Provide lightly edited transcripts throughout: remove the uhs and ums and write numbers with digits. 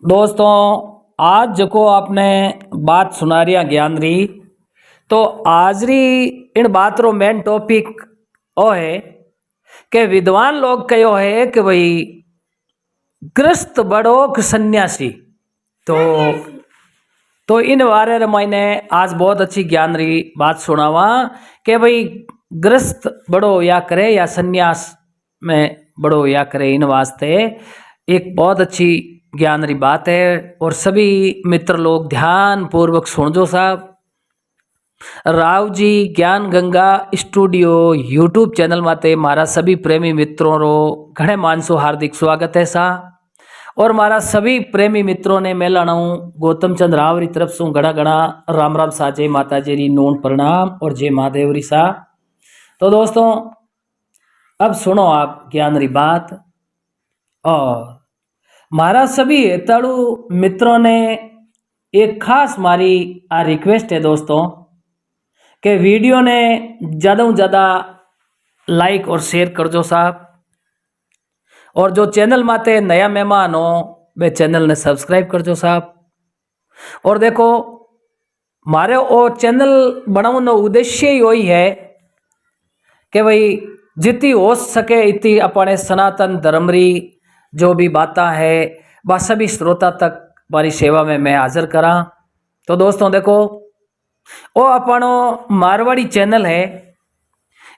दोस्तों, आज जो आपने बात सुना रिया ज्ञान री, तो आज री इन बात रो मेन टॉपिक ओ है कि विद्वान लोग कहो है कि भाई गृहस्थ बड़ो कि सन्यासी। तो इन बारे में मैंने आज बहुत अच्छी ज्ञान री बात सुनावा कि भाई गृहस्थ बड़ो या करे या सन्यास में बड़ो या करे। इन वास्ते एक बहुत अच्छी ज्ञान री बात है और सभी मित्र लोग ध्यान पूर्वक सुनजो साहब। राव जी ज्ञान गंगा स्टूडियो यूट्यूब चैनल माते मारा सभी प्रेमी मित्रों रो घणे मानसो हार्दिक स्वागत है सा। और मारा सभी प्रेमी मित्रों ने मेलाणु गौतम चंद राव री तरफ से घड़ा घड़ा राम राम सा, जय माता जी री नून प्रणाम और जय महादेव री सा। तो दोस्तों, अब सुनो आप ज्ञान री बात। और मारा सभी हेताड़ू मित्रों ने एक खास मारी आ रिक्वेस्ट है दोस्तों कि वीडियो ने ज़्यादा से ज़्यादा लाइक और शेयर कर दो साहब। और जो चैनल माते नया मेहमान हो वे चैनल ने सब्सक्राइब कर दो साहब। और देखो, मारे वो चैनल बनाने उद्देश्य ही वही है कि भाई जितनी हो सके इतनी अपने सनातन धर्म री जो भी बातें है वह सभी श्रोता तक हमारी सेवा में मैं हाजिर करा। तो दोस्तों देखो, वो अपनो मारवाड़ी चैनल है।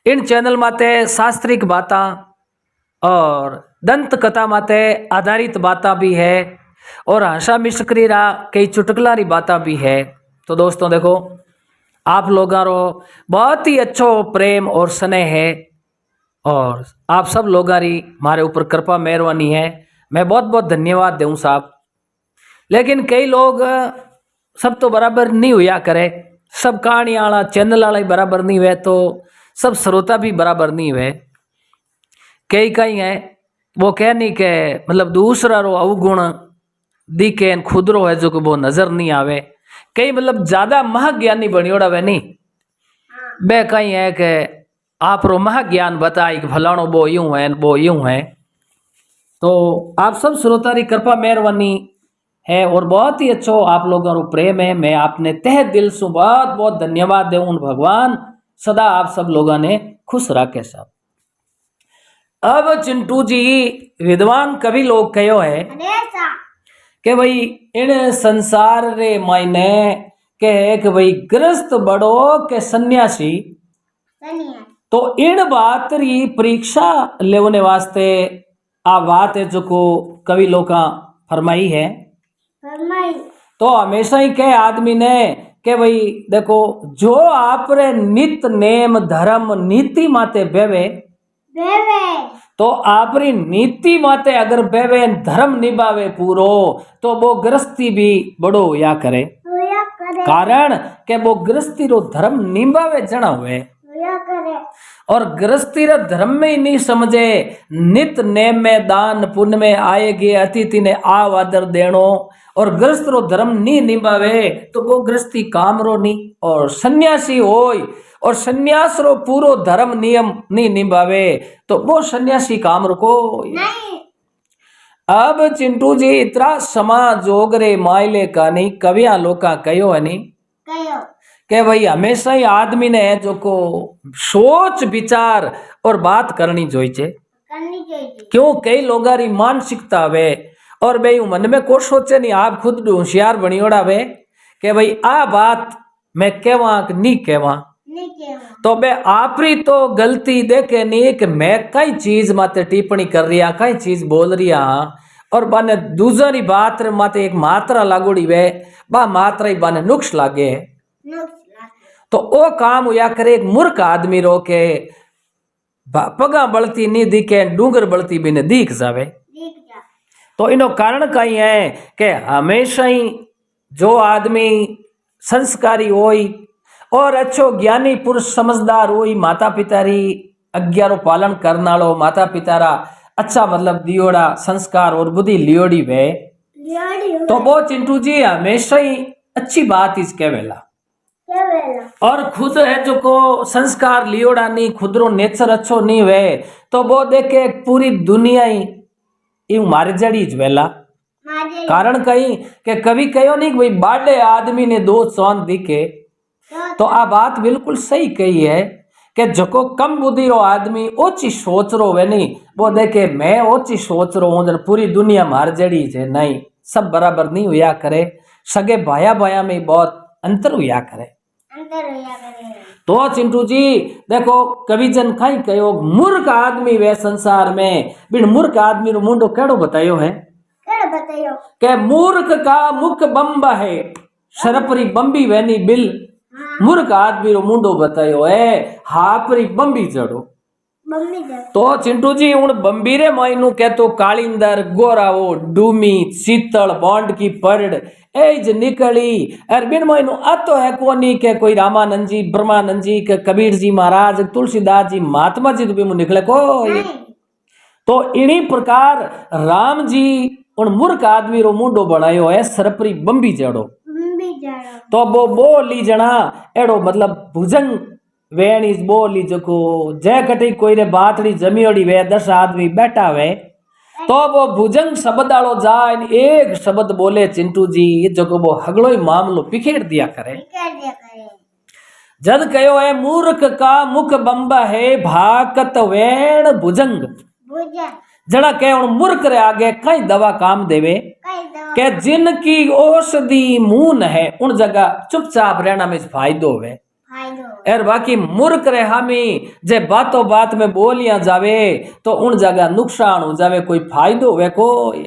इन चैनल माते शास्त्रिक बातें और दंत कथा माते आधारित बातें भी है और हंसा मिश्री रा कई चुटकला री बातें भी है। तो दोस्तों देखो, आप लोगों रो बहुत ही अच्छो प्रेम और स्नेह है और आप सब लोगों री हमारे ऊपर कृपा मेहरबानी है। मैं बहुत बहुत धन्यवाद दूँ साहब। लेकिन कई लोग सब तो बराबर नहीं हुआ करे, सब कहानी वाला चैनल वाला ही बराबर नहीं हुए, तो सब श्रोता भी बराबर नहीं हुए। कई कई है वो कह नहीं के मतलब दूसरा रो अवगुण दिखे खुद रो है जो कि वो नजर नहीं आवे। कई मतलब ज्यादा महाज्ञानी बनियोड़ा वे नहीं बे कई है कि आप रो महाज्ञान बताई कि फलाणो वो यूं है वो यूं है। तो आप सब श्रोता री कृपा मेहरबानी है और बहुत ही अच्छो आप लोगों को प्रेम है। मैं आपने तह दिल से बहुत बहुत धन्यवाद दूं। भगवान सदा आप सब लोगों ने खुश रखे सब। अब चिंटू जी विद्वान कवि लोग कहो है कि भाई इन संसार रे मायने के कि भाई गृहस्थ बड़ो के सन्यासी। तो इन बात री परीक्षा लेने वास्ते आ बात है जो को कवि लोग फरमाई है। तो हमेशा ही कहे आदमी ने कि भाई देखो, जो आप रे नित नेम धर्म नीति माते बेवे तो आपरी नीति माते अगर बेवे धर्म निभावे पूरो तो वो गृहस्थी भी बड़ो या करे। कारण के वो गृहस्थी रो धर्म निभावे जना हुए और गृहस्थी रे धर्म में ही नहीं समझे। नित नेम में दान पुण्य में आएगे अतिथि ने आव आदर देनो और गृहस्थ रो धर्म नहीं निभावे तो वो गृहस्थी काम रो नहीं। और सन्यासी होय और सन्यास रो पूरो धर्म नियम नहीं निभावे तो वो सन्यासी काम रुको नहीं। अब चिंटू जी इतना समाज जोगरे मायले का नहीं कविया लोका कहो है नहीं कि भाई हमेशा ही आदमी ने जो को सोच विचार और बात करनी चाहिए। क्यों कई लोगों री मानसिकता वे और भाई मन में को सोचे नहीं, आप खुद होशियार बनियोड़ा वे कि भाई आ बात मैं कहवा कि नहीं कहवा। तो बे आपरी तो गलती देखे नहीं कि मैं कई चीज माते टिप्पणी कर रिया कई चीज बोल रिया और बाने दूसरी बात माते एक मात्रा लागोड़ी वे बा मात्रा ही बाने नुक्स लागे। तो ओ काम हुआ करे एक मूर्ख आदमी रो के पगा बढ़ती नहीं दिखे डूंगर बढ़ती भी ने दिख जावे। तो इनो कारण कई है कि हमेशा ही जो आदमी संस्कारी होई और अच्छो ज्ञानी पुरुष समझदार होई माता पिता री आज्ञा रो पालन करना लो माता पिता रा अच्छा मतलब दियोड़ा संस्कार और बुद्धि लियोड़ी वे तो वो चिंटू जी हमेशा ही अच्छी बात इसके वेला और खुद है जो को संस्कार लियोड़ा नहीं खुद रो नेचर अच्छो नहीं वे तो वो देखे पूरी दुनिया ही मारे जड़ी वेला कारण कहीं के कभी कहो नहीं कि भाई बाडे आदमी ने दो चौंद दिखे, तो आ बात बिल्कुल सही कही है कि जको कम बुद्धि रो आदमी ओછી सोच रो वे नहीं वो देखे मैं ओછી सोच रो हूं पूरी दुनिया मार जड़ी है, नहीं सब बराबर नहीं हुआ करे, सगे भाया भाया में बहुत अंतर हुआ करे। तो चिंटू जी देखो कवि जन खाई कहो मूर्ख आदमी वे संसार में, बिन मूर्ख आदमी रो मुंडो केड़ो बतायो है के मूर्ख का मुख बंब है सरपरी बंबी वेनी बिल, मूर्ख आदमी रो मुंडो बतायो है हापरी बंबी जड़ो। तो चिंटू जी उन बंबीरे मायनू के तो कालिंदर गोराओ डूमी शीतल बॉन्ड की पर्ड एज निकली और बिन मायनू अतो है कोनी के कोई रामानंद जी ब्रह्मानंद जी के कबीर जी महाराज तुलसीदास जी महात्मा जी तो भी निकले को। तो इन्हीं प्रकार राम जी उन मूर्ख आदमी रो मुंडो बनायो है सरपरी बंबी जड़ो। तो वो बोली जना एड़ो मतलब भुजंग वेणी बोली जको जय कटी कोई रे बातड़ी जमियोड़ी वे 10 आदमी बैठा वे तो वो भुजंग शब्द आलो जाए एक शब्द बोले चिंटू जी जको वो हगलो ही मामलो पिखेड़ दिया करे। जद कहो है मूर्ख का मुख बंब है भाकत वेण भुजंग, जड़ा के उन मूर्ख रे आगे कई दवा काम देवे के जिनकी औषधि मून है उन जगह चुपचाप रहना में फायदो है और बाकी मूर्ख रे हामी जे बातों बात में बोलिया जावे तो उन जगह नुकसान हो जावे, कोई फायदो वे कोई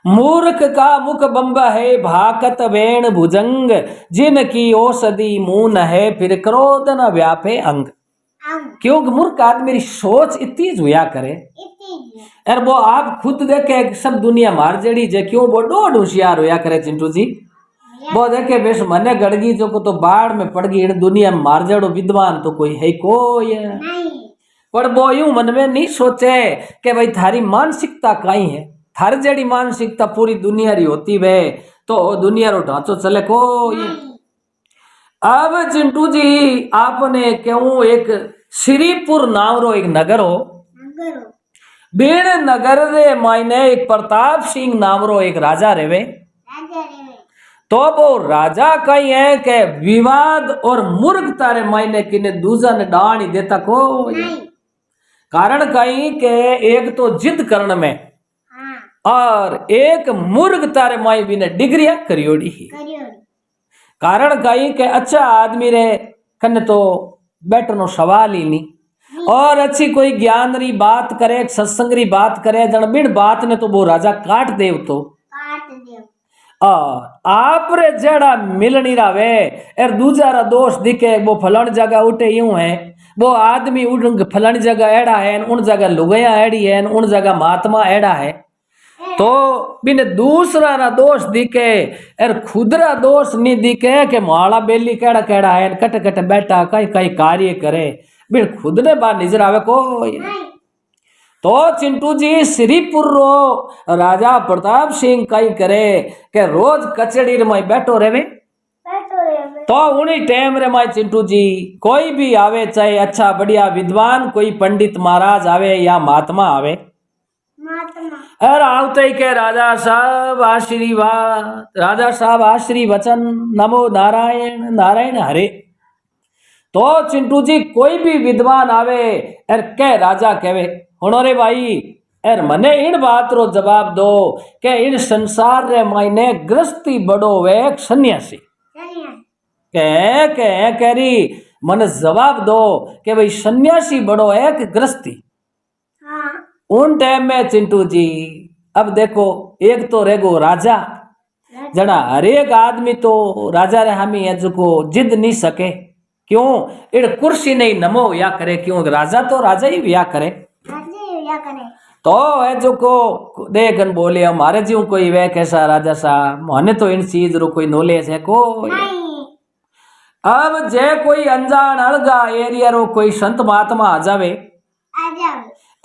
मूर्ख का मुख बंब है भाकत वेण भुजंग जिनकी औषधि मून है फिर क्रोध न व्यापे अंग। क्योंकि मूर्ख आदमी मेरी सोच इतनी जुया करे और वो आप खुद देखे सब दुनिया मार जड़ी जे क्यों वो डोड होशियार होया करे चिंटू जी वो देखे बेश मने गड़गी जो को तो बाढ़ में पड़ गई दुनिया में मार जड़ो विद्वान तो कोई है कोई पर वो यूं मन में नहीं सोचे कि भाई थारी मानसिकता कहीं है, थारी जड़ी मानसिकता पूरी दुनिया री होती वे तो दुनिया रो ढांचो चले कोई। अब चिंटू जी आपने क्यों एक श्रीपुर नाम रो एक नगर हो बीण नगर रे मायने एक प्रताप सिंह नाम रो एक राजा रेवे। तो वो राजा कही है कि विवाद और मूर्खता रे मायने किने दूजा ने डाण ही देता को कारण कही के एक तो जिद करण में और एक मूर्खता रे माई भी ने डिग्रिया करियोड़ी ही कारण कही के अच्छा आदमी रे कने तो बैठनो सवाल ही नहीं और अच्छी कोई ज्ञान री बात करे सत्संग री बात करे जन बिन बात ने तो वो राजा काट देव तो और आप रे जड़ा मिलनी रावे और दूसरा रा दोष दिखे वो फलानी जगह उठे यूं है वो आदमी उठ फलानी जगह एड़ा है उन जगह लुगया एड़ी है उन जगह महात्मा एड़ा है तो बिन दूसरा रा दोष दिखे और खुदरा दोष नहीं दिखे के माला बेली केड़ा केड़ा है कट कट बैठा कई कई कार्य करे बिन खुद ने बात नजर आवे कोई। तो चिंटू जी श्रीपुर रो राजा प्रताप सिंह कई करे के रोज कचड़ी में बैठो रहे तो उन्हीं टाइम रे माई चिंटू जी कोई भी आवे चाहे अच्छा बढ़िया विद्वान कोई पंडित महाराज आवे या महात्मा आवे और आवते ही के राजा साहब आशीर्वाद राजा साहब आशीर्वचन नमो नारायण नारायण हरे। तो चिंटू जी कोई भी विद्वान आवे और के राजा कहवे हुनो रे भाई एर मने इन बात रो जवाब दो के इन संसार रे मायने गृहस्थी बड़ो वे सन्यासी के करी मने जवाब दो के भाई सन्यासी बड़ो है कि गृहस्थी। उन टाइम में चिंटू जी अब देखो एक तो रेगो राजा जना हर एक आदमी तो राजा रे हामी है जो को जिद नहीं सके क्यों इड़ कुर्सी नहीं नमो या करे क्यों राजा तो राजा ही या करे तो है जो को देखन बोले हमारे जीव कोई वे कैसा राजा साहब माने तो इन चीज रो कोई नॉलेज है कोई अब जे कोई अनजान अलगा एरिया रो कोई संत महात्मा आ जावे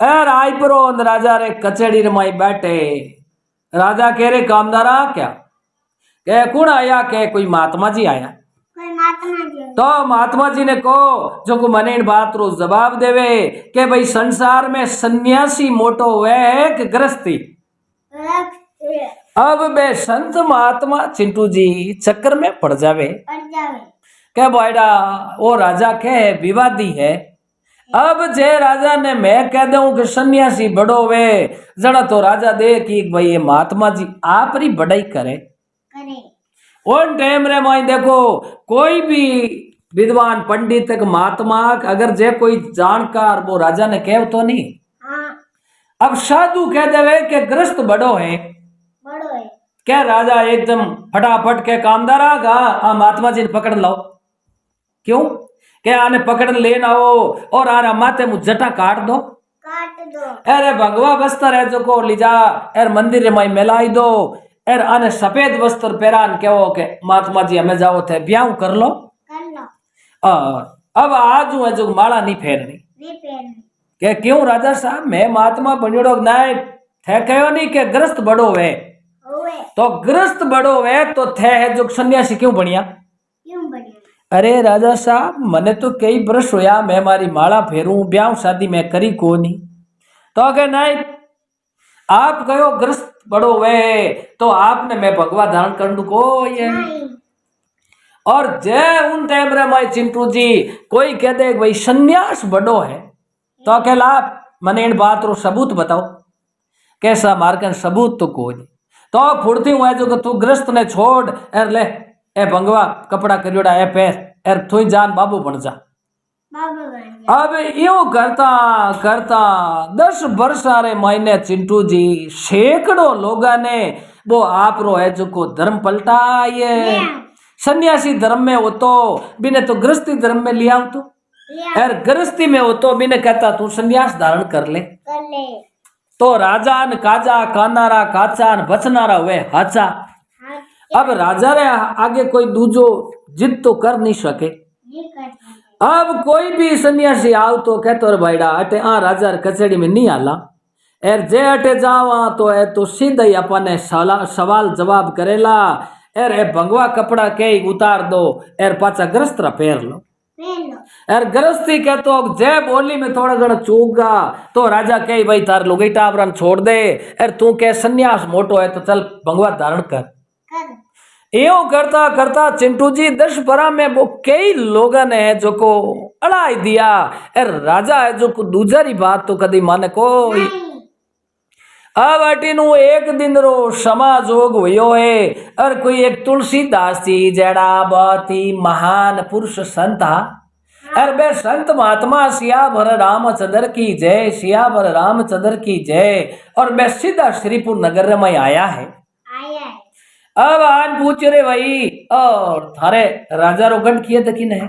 रायपुरो राजा रे कचेड़ी रे माई बैठे राजा कह रे कामदारा क्या कह कौन आया के कोई महात्मा जी आया तो महात्मा जी ने कहो जो को मने इन बात रो जवाब देवे के भाई संसार में सन्यासी मोटो हुए है कि गृहस्थी अब बे संत महात्मा चिंटू जी चक्कर में पड़ जावे के भाईडा वो राजा के विवादी है। अब जे राजा ने मैं कह दूं कि सन्यासी बड़ो वे जरा तो राजा दे कि भाई ये महात्मा जी आप री बड़ाई करे उन टाइम रे माई देखो कोई भी विद्वान पंडित महात्मा अगर जे कोई जानकार वो राजा ने कह तो नहीं। अब साधु कह देवे कि ग्रस्त बड़ो है क्या राजा एकदम फटाफट के कामदार आगा आ महात्मा जी ने पकड़ लो क्यों क्या आने पकड़ लेना हो और आरा माथे मुझ जटा काट दो अरे भगवा वस्त्र है जो को लिजा एर मंदिर में मिलाई दो एर आने सफेद वस्त्र पहरान के वो के महात्मा जी हमें जाओ थे ब्याह कर लो और अब आज है जो माला नहीं फेरनी के क्यों राजा साहब मैं महात्मा बनियोड़ो नाय थे कहो नहीं के ग्रस्त बड़ो वे तो ग्रस्त बड़ो वे तो थे है जो सन्यासी क्यों बनिया अरे राजा साहब मने तो कई वर्ष होया मैं मारी माला फेरूं ब्याह शादी में करी को नहीं तो के नहीं आप कहो ग्रस्त बड़ो वे तो आपने मैं भगवा धारण कर लू को ये और जय उन टाइम रे माई चिंटू जी कोई कह दे भाई सन्यास बड़ो है तो अकेला मने इन बात रो सबूत बताओ कैसा मारकन सबूत तो कोई नहीं तो फुड़ती हूँ जो तू ग्रस्त ने छोड़ एर ले ए भंगवा कपड़ा करियोड़ा ए पैर एर थोई जान बाबू बन जा अब यूं करता करता 10 वर्ष रे महीने चिंटू जी सैकड़ों लोगा ने वो आप रो है जो को धर्म पलटा ये सन्यासी धर्म में हो तो बिने तो गृहस्थी धर्म में लिया तो एर गृहस्थी में हो तो बिने कहता तू सन्यास धारण कर ले तो राजान काजा कानारा काचान बचनारा वे हाचा अब राजा रे आगे कोई दूजो जिद तो कर नहीं सके अब कोई भी सन्यासी आओ तो कहते और भाईडा अटे आ राजा कचेड़ी में नहीं आला एर जे अटे जावा तो है तो सीधा ही अपने सवाल जवाब करेला एर ए भंगवा कपड़ा के उतार दो एर पाचा ग्रस्त पहर लो एर गृहस्थी के तो जय बोली में थोड़ा घना चूका तो राजा कहे भाई तार लोग टावरन छोड़ दे एर तू के सन्यास मोटो है तो चल भंगवा धारण कर यूं करता करता चिंटू जी 10 परा में वो कई लोगों ने जो को अड़ाई दिया एर राजा है जो को दूसरी बात तो कदी माने कोई अब अटीनु एक दिन रो समाजोग हुयो है और कोई एक तुलसीदास जी जड़ा बहुत ही महान पुरुष संत और बे संत महात्मा सियावर रामचंद्र की जय सियावर रामचंद्र की जय और बे सीधा श्रीपुर नगर में आया है अब आज पूछ रहे भाई और थारे राजा रो गढ़ किए थे कि नहीं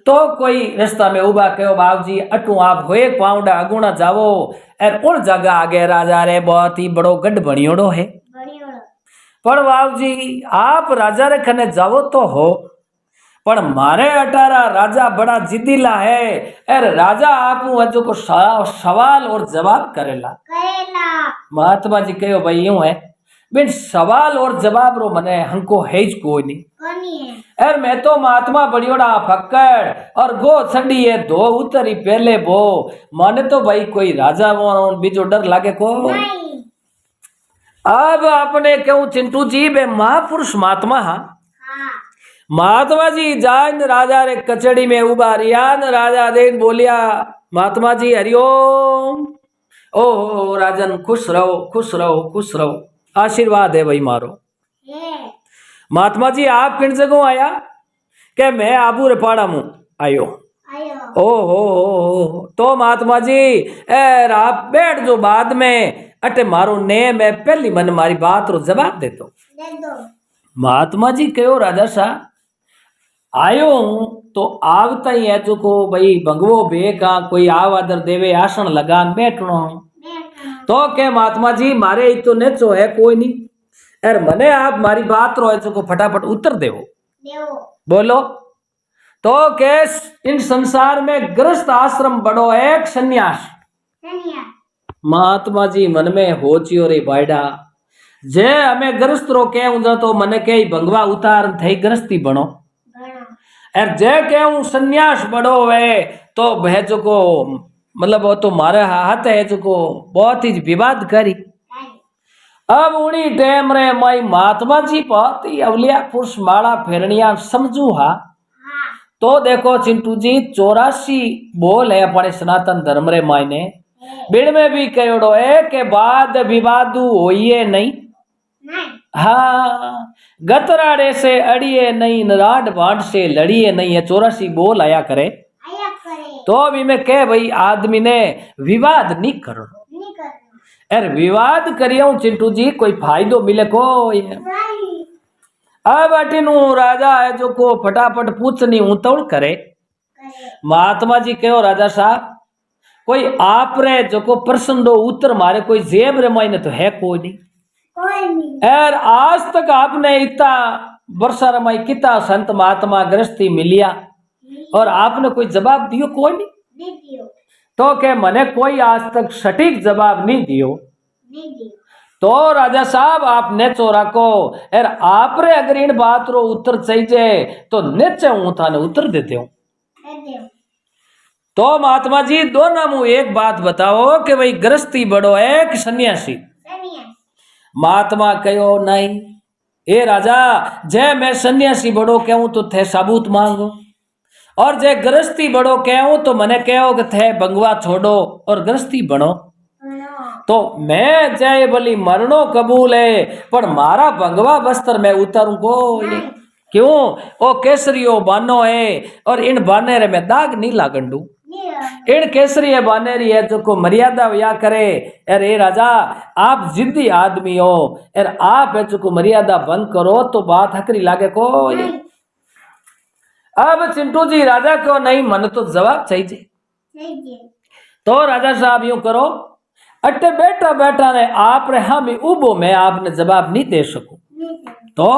तो कोई रास्ता में उबा कहो बाबू जी अटू आप होए पाउंडा अगुणा जावो और उन जगह आगे राजा रे बहुत ही बड़ो गढ़ बनियोड़ो है पर बाबू जी आप राजा रे खने जावो तो हो पर मारे अटारा राजा बड़ा जिद्दीला है और राजा आप वजह को सवाल और जवाब करेला महात्मा जी कहो भाई यूं है बिन सवाल और जवाब रो मने हमको हेज कोई नहीं और मैं तो महात्मा बड़ियोड़ा फक्कड़ और गो छड़ी है दो उतरी पहले बो माने तो भाई कोई राजा वो बीजो डर लागे को अब आपने क्यों चिंटू जी बे महापुरुष महात्मा महात्मा जी जान राजा रे कचड़ी में उबा रियान राजा देन बोलिया महात्मा जी हरिओम ओ राजन खुश रहो खुश रहो खुश रहो आशीर्वाद है भाई मारो महात्मा जी आप किन जगह आया के मैं आबू रेपाड़ा मु आयो ओ हो तो महात्मा जी एर आप बैठ जो बाद में अटे मारो नेम है पहली मन मारी बात रो जवाब दे दो महात्मा जी कहो राजा साहब आयो हूं तो आवता ही है जो को भाई भंगवो बेका कोई आव आदर देवे आसन लगान बैठनो तो के महात्मा जी मारे ही तो नेचो है कोई नहीं अरे मने आप मारी बात रो है को फटाफट उत्तर देवो बोलो तो के इन संसार में गृहस्थ आश्रम बड़ो है सन्यास महात्मा जी मन में हो चियो रे बायडा जे हमें गृहस्थ रो के उंजा तो मने के भंगवा उतार थे गृहस्थी बनो और जे के सन्यास बड़ो है तो वह जो को मतलब वो तो मारे हाथ है जो को बहुत ही विवाद करी अब उनी टेम रे माई महात्मा जी पति अवलिया पुरुष माला फेरनिया समझू हा तो देखो चिंटू जी 84 बोल है अपने सनातन धर्म रे मायने बिड़ में भी कहोड़ो है के बाद विवादू होइए नहीं हाँ गतराड़े से अड़िए नहीं नाड भांड से लड़िए नहीं है 84 बोल आया करे तो अभी मैं कह भाई आदमी ने विवाद नहीं करो अरे विवाद करियो चिंटू जी कोई फायदो मिले को अब अटिनु राजा है जो को फटाफट पूछनी उतौड़ करे महात्मा जी कहो राजा साहब कोई आप रे जो को प्रश्न दो उत्तर मारे कोई जेब रे मायने तो है कोई नहीं और आज तक आपने इतना वर्षा रमाई कितना संत महात्मा गृहस्थी मिलिया और आपने कोई जवाब दियो कोई नहीं तो के मने कोई आज तक सटीक जवाब नहीं दियो तो राजा साहब आप ने चोरा को और आप रे अगर इन बात रो उत्तर चाहिए तो निश्चय हूं थाने उत्तर देते हूं तो महात्मा जी दोनों मुँह एक बात बताओ कि भाई गृहस्थी बड़ो है कि सन्यासी महात्मा कहो नहीं ए राजा जय मैं सन्यासी बड़ो कहूं तो थे सबूत मांगो और जय गृहस्थी बड़ो कहूं तो मने कहो कि थे बंगवा छोड़ो और गृहस्थी बनो तो मैं जय बोली मरणो कबूल है पर मारा बंगवा बस्तर में उतरूं को क्यों ओ केसरियो बानो है और इन बाने रे में दाग नहीं लागन दू इन केसरी है बानेरी है जो को मर्यादा या करे अरे राजा आप जिद्दी आदमी हो और आप है जो को मर्यादा बंद करो तो बात हकरी लागे को अब चिंटू जी राजा क्यों नहीं मन तो जवाब चाहिए तो राजा साहब यूं करो अट्टे बैठा बैठा ने आप रे हम उबो मैं आपने जवाब नहीं दे सकूं तो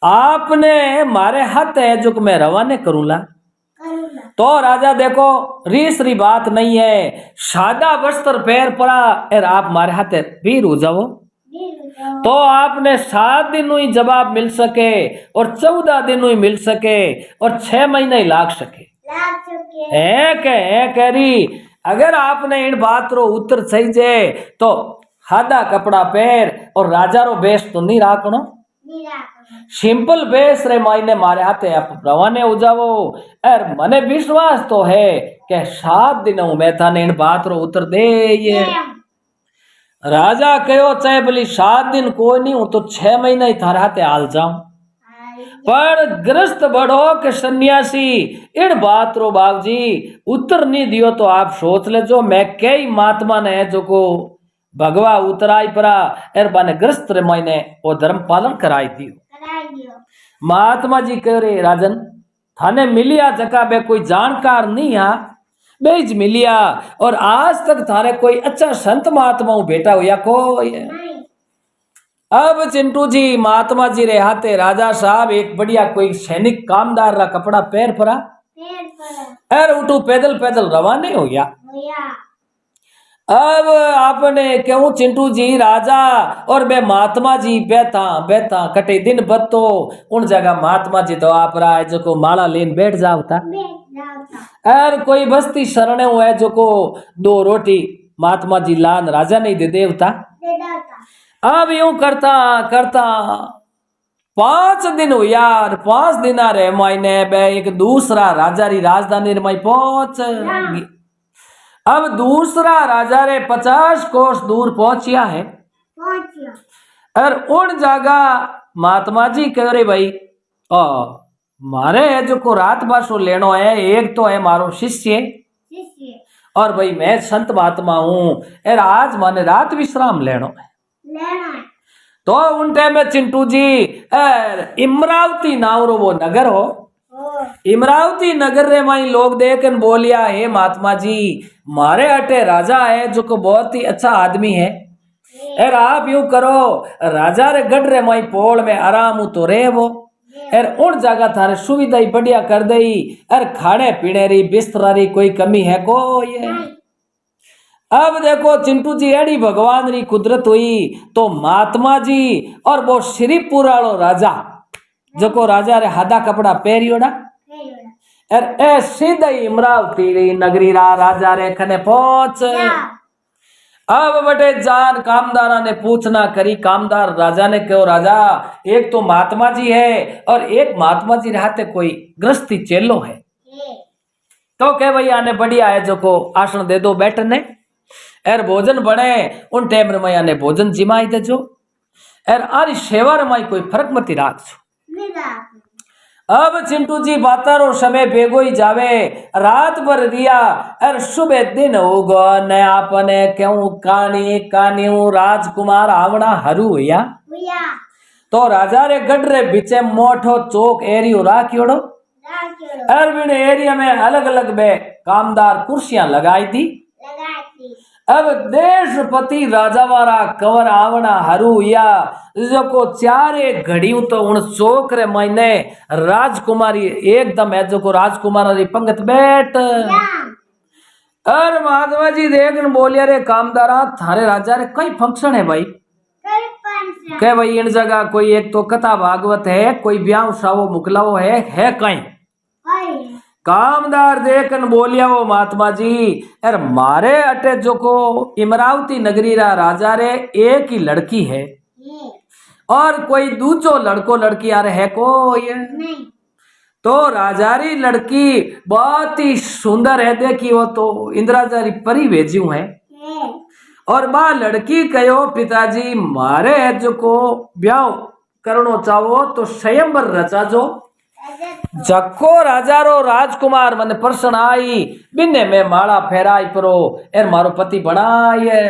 आपने मारे हाथ है जो मैं रवाने करूंगा तो राजा देखो रीस री बात नहीं है सादा वस्त्र पैर पड़ा और आप मारे हाथ वीर हो जाओ तो आपने 7 दिन ही जवाब मिल सके और 14 दिन ही मिल सके और 6 महीने ही लाग सके करी अगर आपने इन बात रो उत्तर चाहिए तो हादा कपड़ा पैर और राजा रो बेस तो नहीं राखनो सिंपल बेस रे मायने मारे हाथे आप रवाने हो जाओ और मने विश्वास तो है कि 7 दिनों में थाने इन बात रो उत्तर दे ये राजा कहो चाहे बोली 7 दिन कोई नहीं हूं तो 6 महीना ही थारे हाथे हाल जाऊं पर ग्रस्त बढ़ो के सन्यासी इन बात रो बाबू जी उत्तर नहीं दियो तो आप सोच ले जो मैं कई महात्मा ने जो को भगवा उतराई परा एर बाने ग्रस्त रे मायने वो धर्म पालन कराई दियो महात्मा जी कह रहे राजन थाने मिलिया जगह बे कोई जानकार नहीं हा बेज मिलिया और आज तक थाने कोई अच्छा संत महात्मा बेटा हुआ कोई अब चिंटू जी महात्मा जी रे हाथे राजा साहब एक बढ़िया कोई सैनिक कामदार रा कपड़ा पैर परा एर उठू पैदल पैदल रवाने हो गया अब आपने क्यों चिंटू जी राजा और बे महात्मा जी बेता बेता कटे दिन बत्तो उन जगह महात्मा जी तो आप रहा है जो को माला लेन बैठ जाता और कोई बस्ती शरण हुआ जो को 2 रोटी महात्मा जी लान राजा नहीं दे देवता अब यूं करता करता 5 दिन हो यार 5 दिन रे मायने बे एक दूसरा राजा री राजधानी रे माई पहुंच अब दूसरा राजा रे 50 कोस दूर पहुंचिया है और उन जगह महात्मा जी कह रहे भाई मारे है जो को रात बासो लेनो है एक तो है मारो शिष्य और भाई मैं संत महात्मा हूं और आज माने रात विश्राम लेनो है तो उन टाइम में चिंटू जी इमरावती नाम रो वो नगर हो इमरावती नगर रे माई लोग देखन बोलिया हे महात्मा जी मारे अटे राजा है जो को बहुत ही अच्छा आदमी है और आप यूं करो राजा रे गढ़ रे माई पोल में आराम तो रे वो और उन जगह थारे सुविधा ही बढ़िया कर दई और खाने पीने री बिस्तरा री कोई कमी है को ये अब देखो चिंटू जी एड़ी भगवान री कुदरत हुई तो महात्मा जी और वो श्रीपुर वालो राजा जो को राजा रे हादा कपड़ा पहरियोड़ा और ए सीधा इमरावती नगरी रा राजा रे खने पहुंच अब बटे जान कामदारा ने पूछना करी। कामदार राजा ने कहो, राजा एक तो महात्मा जी है और एक महात्मा जी रहते कोई गृहस्थी चेलो है। तो कह भाई आने बढ़िया है जो को आसन दे दो बैठने एर भोजन बने उन टाइम रे मैया ने भोजन जिमाई दे जो एर आरी सेवा रे माई कोई फर्क मती राख छो। अब चिंटू जी बातारो समय बेगो ही जावे रात भर रिया और सुबह दिन होगो ने आपने क्यों कानी कानी राजकुमार आवना हरू हुआ तो राजा रे गढ़ रे बीचे मोठो चौक एरियो राखियोड़ो और बिन एरिया में अलग अलग बे कामदार कुर्सियां लगाई थी। अब देशपति राजावारा कंवर आवना हरू या जो को चारे घड़ियों तो उन चौक रे महीने राजकुमारी एकदम है जो को राजकुमारी पंगत बैठ और महात्मा जी देखन बोलिया रे कामदारा थारे राजा रे कई फंक्शन है भाई के भाई इन जगह कोई एक तो कथा भागवत है कोई ब्याह शावो मुकलावो है कहीं कामदार देखन बोलिया वो महात्मा जी अरे मारे अटे जो को इमरावती नगरी रा राजा रे एक ही लड़की है और कोई दूसरो लड़को लड़की आ रहे है को ये नहीं। तो राजारी लड़की बहुत ही सुंदर है देखी वो तो इंद्राजारी परी भेजी है और बा लड़की कहो पिताजी मारे है जो को ब्याह करनो चाहो तो स्वयंवर रचा जो जको राजारो राजकुमार मन प्रसन्न आई बिन्ने में माला फेराई परो एर मारो पति बनाई है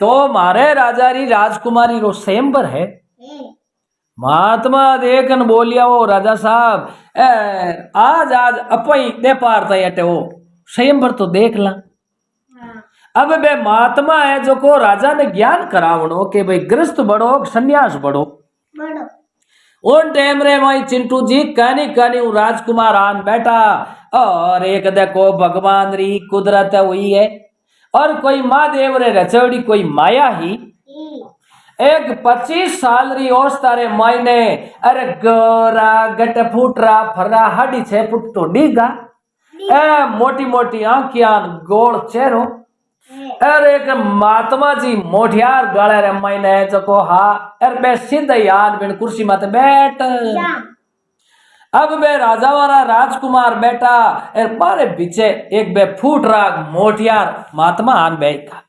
तो मारे राजारी राजकुमारी रो स्वयंवर है। महात्मा देखन बोलिया वो राजा साहब आज आज अपई दे पार अटे वो स्वयंवर तो देख ला। अब बे महात्मा है जो को राजा ने ज्ञान करावनो के भाई गृहस्थ बढ़ो सन्यास बढ़ो उन टाइम रे माई चिंटू जी कानी कानी राजकुमार आन बैठा और एक देखो भगवान री कुदरत हुई है और कोई महादेव रे रचौड़ी कोई माया ही एक 25 साल री औस्ता रे मायने अरे गोरा गट फूटरा फरा हाडी 6 फुट तो डीगा ए मोटी मोटी आंखियां गोल चेहरो अरे एक महात्मा जी मोठियार गाले रे मायने जको हा अरे बे सीधा यार बिन कुर्सी माते बैठ अब बे राजा वाला राजकुमार बेटा एर पारे पीछे एक बे फूट राग मोठियार महात्मा आन बैठा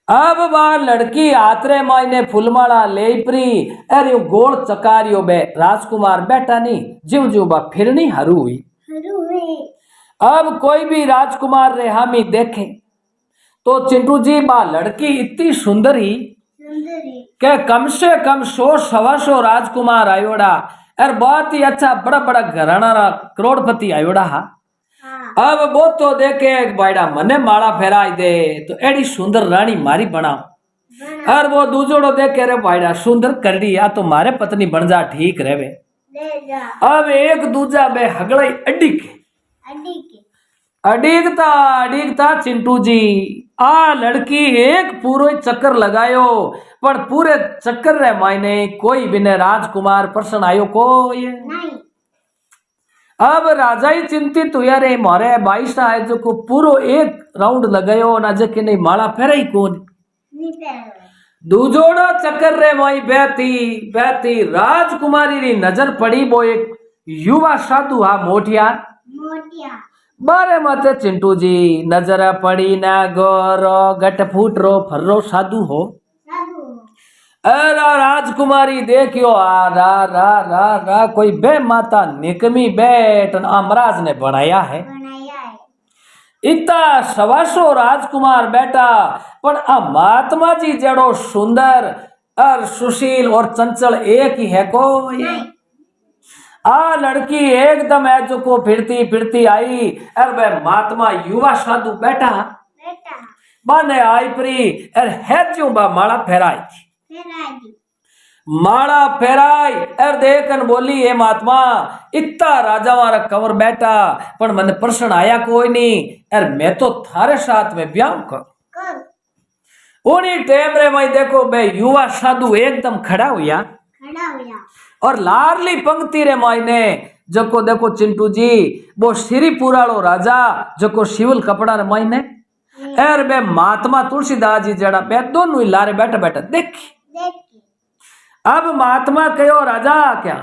अब बा लड़की आतरे मायने फुलमाला ले परी अरे यो गोल चकारियो बे राजकुमार बैठा नहीं ज्यों ज्यों बा फिरनी हरू हुई। अब कोई भी राजकुमार रे हामी देखे तो चिंटू जी बा लड़की इतनी सुंदर ही के कम से कम 100-125 राजकुमार आयोड़ा और बहुत ही अच्छा बड़ा बड़ा घराना करोड़पति आयोड़ा हा। अब वो तो देखे बायड़ा मने माला फेराई दे तो एडी सुंदर रानी मारी बनाओ और वो दूजोड़ो देखे रे बायड़ा सुंदर करड़ी या तो मारे पत्नी बन जा ठीक रहे। अब एक दूजा बे हगड़े अडीगता चिंटू जी आ लड़की एक पूरो चक्कर लगायो पर पूरे चक्कर रे मायने कोई बिने राजकुमार प्रसन्न आयो को ये नहीं। अब राजा ही चिंतित हुआ रे मारे 22 आए जो को पूरो एक राउंड लगायो ना जके नहीं माला फेराई कौन दूजोड़ा चक्कर रे माई बेती राजकुमारी री नजर पड़ी वो एक युवा साधु हा मोटिया बारे माते चिंटू जी नजर पड़ी ना गोरो गट फूट रो फर्रो साधु हो अरे राजकुमारी देखियो आ रा रा रा रा कोई बे माता निकमी बैठ अमराज ने बनाया है इतना 125 राजकुमार बैठा पर आ महात्मा जी जड़ो सुंदर और सुशील और चंचल एक ही है को ये आ लड़की एकदम है जो को फिरती फिरती आई और वह महात्मा युवा साधु बैठा बाने आई परी और है जो बा माला फेराई माला फेराई और देखन बोली हे महात्मा इतना राजा वाला कंवर बैठा पर मन प्रश्न आया कोई नहीं और मैं तो थारे साथ में ब्याह कर उन्हीं टाइम रे मैं देखो बे युवा साधु एकदम खड़ा हुआ और लारली पंक्ति रे मायने जको देखो चिंटू जी वो श्री पुरालो राजा जको शिवल कपड़ा रे मायने एर बे महात्मा तुलसीदास जी जड़ा बे दोनों ही लारे बैठे बैठे देखी। अब महात्मा कहो राजा क्या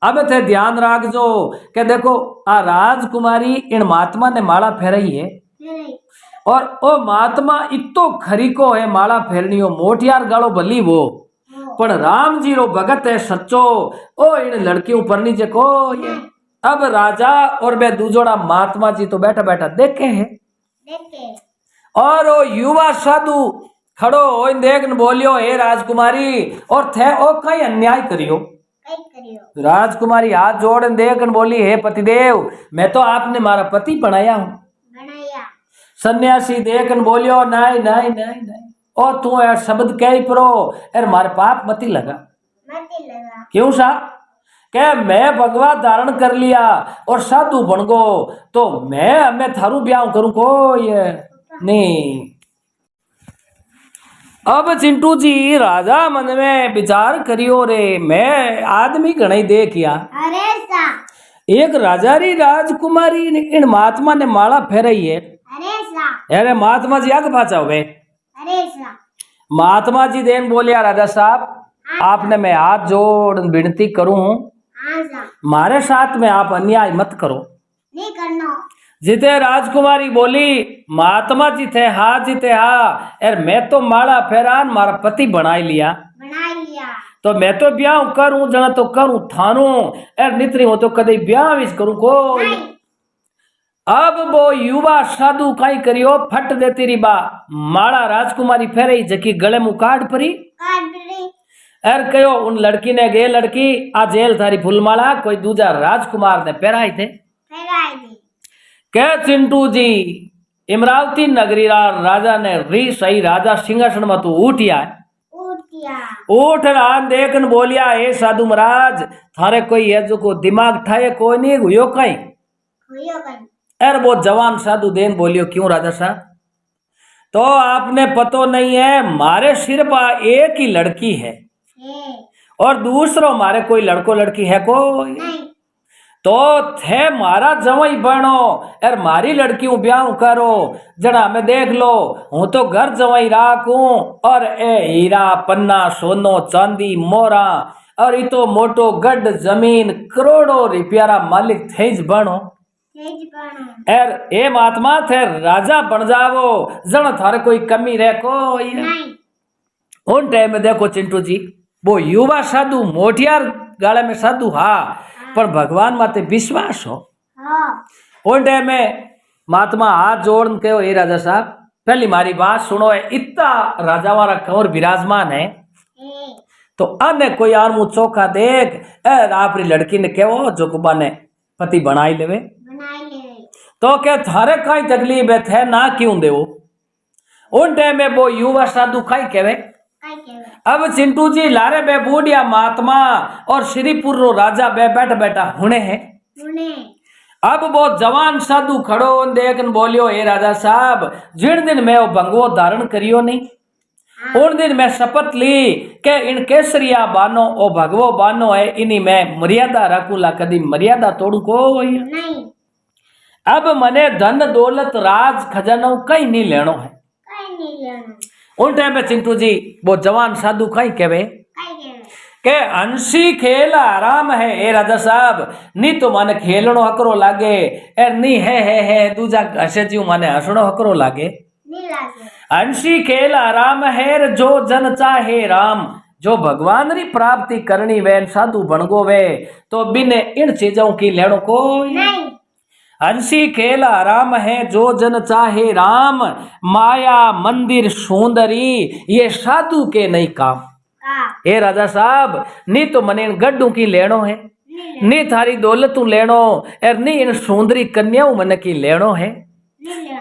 अब थे ध्यान रखजो के देखो आ राजकुमारी इन महात्मा ने माला फेराई है और ओ महात्मा इतो खरी को है माला फेरनी हो मोटियार गालो भली वो पर राम जी रो भगत है सच्चो ओ इन लड़की ऊपर नीचे को ये। अब राजा और बे दूजोड़ा महात्मा जी तो बैठा बैठा देखे हैं और वो युवा साधु खड़ो हो देखन बोलियो हे राजकुमारी और थे ओ कई अन्याय करियो। राजकुमारी हाथ जोड़न देखन बोली हे पतिदेव मैं तो आपने मारा पति बनाया हूँ। सन्यासी देखन बोलियो नहीं नहीं नहीं नहीं और तू यार शब्द कह ही परो यार मारे पाप मती लगा क्यों सा क्या मैं भगवा धारण कर लिया और साधु बन गो तो मैं थारू ब्याह करूं को ये नहीं। अब चिंटू जी राजा मन में विचार करियो रे मैं आदमी गणाई देखिया एक राजा री राजकुमारी इन महात्मा ने माला फेराई है। अरे महात्मा जी आगे पाचा हुए महात्मा जी देन बोलिया राजा साहब आपने मैं हाथ जोड़ विनती करूं मारे साथ में आप अन्याय मत करो नहीं करना। जिते राजकुमारी बोली महात्मा जी थे हाँ जीते हाँ यार मैं तो माला फेरान मारा पति बना लिया तो मैं तो ब्याह करूं जना तो करूं थानू यार नितरी हो तो कदे ब्याह विच करूं को। अब वो युवा साधु कई करियो फट दे तेरी बा माला राजकुमारी फेरई जकी गले मुंह काट परी एर कहो उन लड़की ने गे लड़की आ जेल थारी फूलमाला कोई दूजा राजकुमार ने पहराई थे के चिंटू जी इमरावती नगरी राजा ने री सही राजा सिंहासन में तू उठिया उठ रान देखन बोलिया हे साधु महाराज थारे कोई है जो को दिमाग ठाए कोई नहीं हुयो कहीं एर वो जवान साधु देन बोलियो क्यों राजा साहब तो आपने पतो नहीं है मारे सिर पर एक ही लड़की है और दूसरो मारे कोई लड़को लड़की है कोई तो थे मारा जवाई बनो यार मारी लड़की ब्याह करो जड़ा में देख लो हूँ तो घर जवाई राखूं और ए हीरा पन्ना सोनो चांदी मोरा और इतो मोटो गढ़ जमीन करोड़ों रुपया मालिक थेज बनो एर ए महात्मा थे राजा बन जावो जन थारे कोई कमी रह कोई उन टाइम में देखो चिंटू जी वो युवा साधु मोटियार गाले में साधु हाँ पर भगवान माते विश्वास हो उन टाइम में महात्मा हाथ जोड़ के हे राजा साहब पहली मारी बात सुनो है इतना राजा वाला कंवर विराजमान है तो अन्य कोई आर मुँह चौका देख आपरी लड़की ने कहो जो कुबा ने पति बनाई लेवे तो क्या थारे कई तकलीफ है थे ना क्यों दे उन टाइम में वो युवा साधु कई कहवे अब चिंटू जी लारे बे बूढ़िया महात्मा और श्रीपुर रो राजा बे बैठ बैठा हुने है अब वो जवान साधु खड़ो देखन बोलियो हे राजा साहब जिन दिन मैं वो भंगवो धारण करियो नहीं उन दिन मैं शपथ ली के इन केसरिया बानो ओ भगवो बानो है इन्हीं मैं मर्यादा रखूला कदी मर्यादा तोड़ू को नहीं। अब मने धन दौलत राज खजाना कहीं नहीं लेनो है उन टाइम में चिंटू जी वो जवान साधु कहीं कहवे के हंसी खेल आराम है ए राजा साहब नी तो माने खेलनो हकरो लागे एर नी है दूजा हसे जी माने हसनो हकरो लागे हंसी खेल आराम है जो जन चाहे राम जो भगवान री प्राप्ति करनी वे साधु बनगो वे तो बिन इन चीजों की लेनो कोई हंसी खेल आराम है जो जन चाहे राम माया मंदिर सुंदरी ये साधु के नहीं काम। हे राजा साहब नी तो मने इन गड्ढों की लेनो है नी थारी दौलत लेनो और नी इन सुंदरी कन्याओं मन की लेनो है।